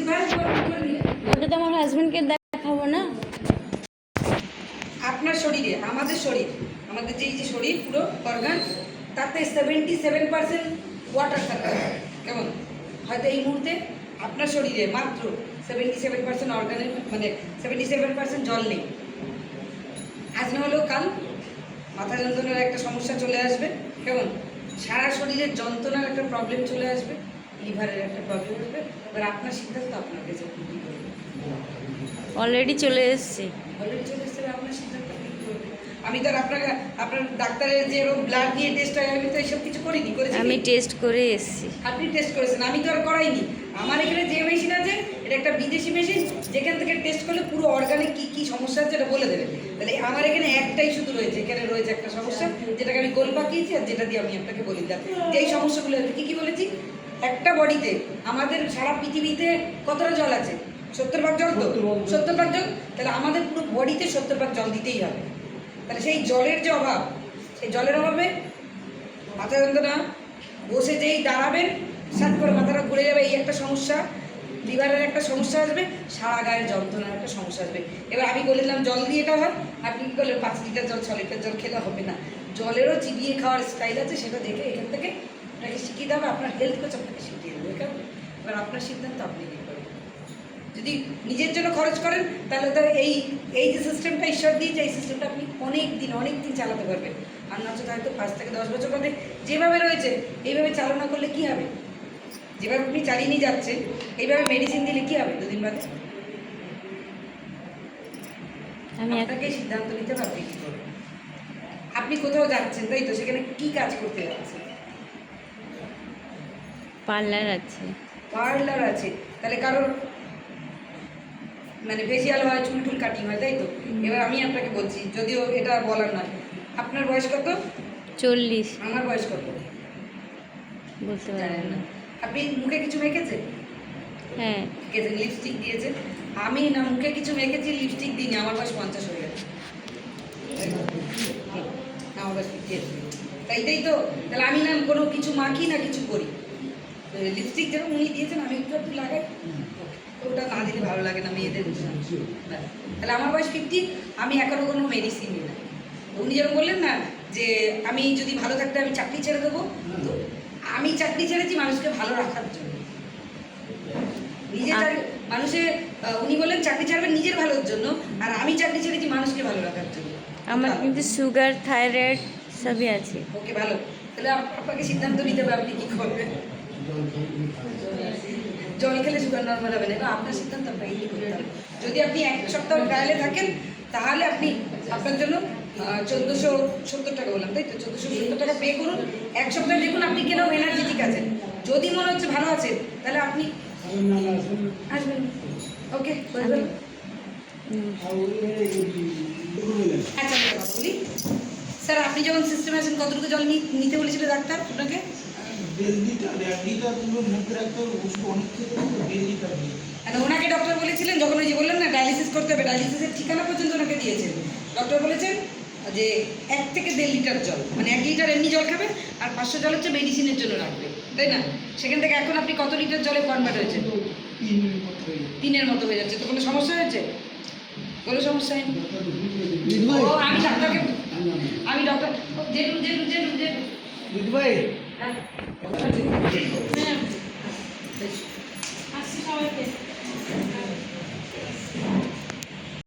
ওটা তো আমার হাজবেন্ডকে দেখাবো না। আপনার শরীরে, আমাদের শরীর, আমাদের যে শরীর পুরো অর্গান, তাতে 77% ওয়াটার থাকে। কেমন? হয়তো এই মুহূর্তে আপনার শরীরে মাত্র 77% অর্গানের, মানে 77% জল নেই। আজ না হলেও কাল মাথা যন্ত্রণার একটা সমস্যা চলে আসবে। কেমন? সারা শরীরের যন্ত্রণার একটা প্রবলেম চলে আসবে, লিভারের একটা প্রবলেম আসবে। এবার আপনার সিদ্ধান্ত আপনার কাছে কী করবে। অলরেডি চলে এসেছি। অলরেডি চলে এসেছে, আপনার সিদ্ধান্ত আপনি কী করবেন। আমি তো আর আপনার ডাক্তারের যে ব্লাড নিয়ে টেস্ট হয়, আমি তো এইসব কিছু করিনি। করেছি? আমি টেস্ট করে এসেছি। আপনি টেস্ট করেছেন, আমি তো আর করাইনি। আমার এখানে যে মেশিন আছে, এটা একটা বিদেশি মেশিন, যেখান থেকে টেস্ট করলে পুরো অর্গানে কী কী সমস্যা আছে এটা বলে দেবে। তাহলে আমার এখানে একটাই শুধু রয়েছে, এখানে রয়েছে একটা সমস্যা, যেটাকে আমি গোল পাকিয়েছি, আর যেটা দিয়ে আমি আপনাকে বলে দিলাম যে এই সমস্যাগুলো আছে। কী কী বলেছি? একটা বডিতে, আমাদের সারা পৃথিবীতে কতটা জল আছে? 70 ভাগ জল তো, 70 ভাগ জল। তাহলে আমাদের পুরো বডিতে 70 ভাগ জল দিতেই হবে। তাহলে সেই জলের যে অভাব, সেই জলের অভাবে মাথা যন্ত্রণা, বসে যেই দাঁড়াবেন সাট করে মাথাটা ঘুরে যাবে, এই একটা সমস্যা, লিভারের একটা সমস্যা আসবে, সারা গায়ের যন্ত্রণার একটা সমস্যা আসবে। এবার আমি বললাম জল দিয়ে এটা হয়, আপনি কী করলেন 5 লিটার জল 6 লিটার জল খেলে হবে না। জলেরও চিবিয়ে খাওয়ার স্টাইল আছে, সেটা দেখে এখান থেকে আপনাকে শিখিয়ে দেবে। আপনার হেলথ কোচ আপনাকে শিখিয়ে দেবে। কেমন? এবার আপনার সিদ্ধান্ত আপনি কী করবেন। যদি নিজের জন্য খরচ করেন, তাহলে তো এই যে সিস্টেমটা ঈশ্বর দিয়েছে, এই সিস্টেমটা আপনি অনেক দিন চালাতে পারবেন। আর নচেত হয়তো 5 থেকে 10 বছর বাদে যেভাবে রয়েছে এইভাবে চালনা করলে কি হবে, যেভাবে আপনি চালিয়ে নিয়ে যাচ্ছেন এইভাবে মেডিসিন দিলে কি হবে 2 দিন বাদে। আমি আপনাকে সিদ্ধান্ত নিতে হবে আপনি কী করবেন। আপনি কোথাও যাচ্ছেন, তাই তো? সেখানে কি কাজ করতে যাচ্ছেন? পার্লার আছে। পার্লার আছে, তাহলে কারোর মানে ফেসিয়াল হয়, চুল টুল কাটিং হয়, তাই তো? এবার আমি আপনাকে বলছি, যদিও এটা বলার নয়, আপনার বয়স কত? 40। আমার বয়স কত? বলতে পারেন জানেন না। না। আপনি মুখে কিছু মেখেছেন? হ্যাঁ। মেখেছেন, লিপস্টিক দিয়েছেন। আমি না মুখে কিছু মেখেছি, লিপস্টিক দিইনি, আমার বয়স 50 হয়ে গেছে। আমার বয়স 58। তাই তো? তাহলে আমি না কোনো কিছু মাখি না কিছু করি। লিপস্টিক যেরকম উনি দিয়েছেন আমি একটু লাগাই, ওটা না দিলে ভালো লাগে না মেয়েদের। তাহলে আমার বয়স 50, আমি এখনও কোনো মেডিসিন নিই না। উনি যেরকম বললেন না যে আমি যদি ভালো থাকতে আমি চাকরি ছেড়ে দেবো, তো আমি চাকরি ছেড়েছি মানুষকে ভালো রাখার জন্য। মানুষের উনি বললেন চাকরি ছাড়বেন নিজের ভালোর জন্য, আর আমি চাকরি ছেড়েছি মানুষকে ভালো রাখার জন্য। আমার কিন্তু সুগার, থাইরয়েড সবই আছে। ওকে, ভালো। তাহলে আপনাকে সিদ্ধান্ত নিতে হবে আপনি কী করবেন। জল খেলে সুগার নর্মাল হবে না, এবং আপনার সিদ্ধান্ত আপনাকে কী করতে হবে। যদি আপনি 1 সপ্তাহ ট্রায়ালে থাকেন, তাহলে আপনি আপনার জন্য 1470 টাকা বললাম, তাই তো? 1470 টাকা পে করুন। 1 সপ্তাহ দেখুন আপনি কেন এনার্জেটিক আছেন। যদি মনে হচ্ছে ভালো আছেন, তাহলে আপনি আসবেন। ওকে, আচ্ছা বলি স্যার, আপনি যখন সিস্টেমে আছেন কতটুকু জল নিতে বলেছিল ডাক্তার আপনাকে? ওনাকে ডক্টর বলেছিলেন যখন ওই যে বললেন না ডায়ালিসিস করতে হবে, ডায়ালিসিসের ঠিকানা পর্যন্ত ওনাকে দিয়েছেন। ডক্টর বলেছেন যে 1 থেকে 1.5 লিটার জল, মানে 1 লিটার এমনি জল খাবে, আর 500 জল হচ্ছে মেডিসিনের জন্য রাখবে, তাই না? সেখান থেকে এখন আপনি কত লিটার জলে কনভার্ট হয়েছে? 3-এর মতো হয়ে যাচ্ছে। তো কোনো সমস্যা হয়েছে? কোনো সমস্যা হয়নি। আমি ডাক্তারকে, আমি ডক্টর জেঠু ভাই, হ্যাঁ আসছি সবাইকে।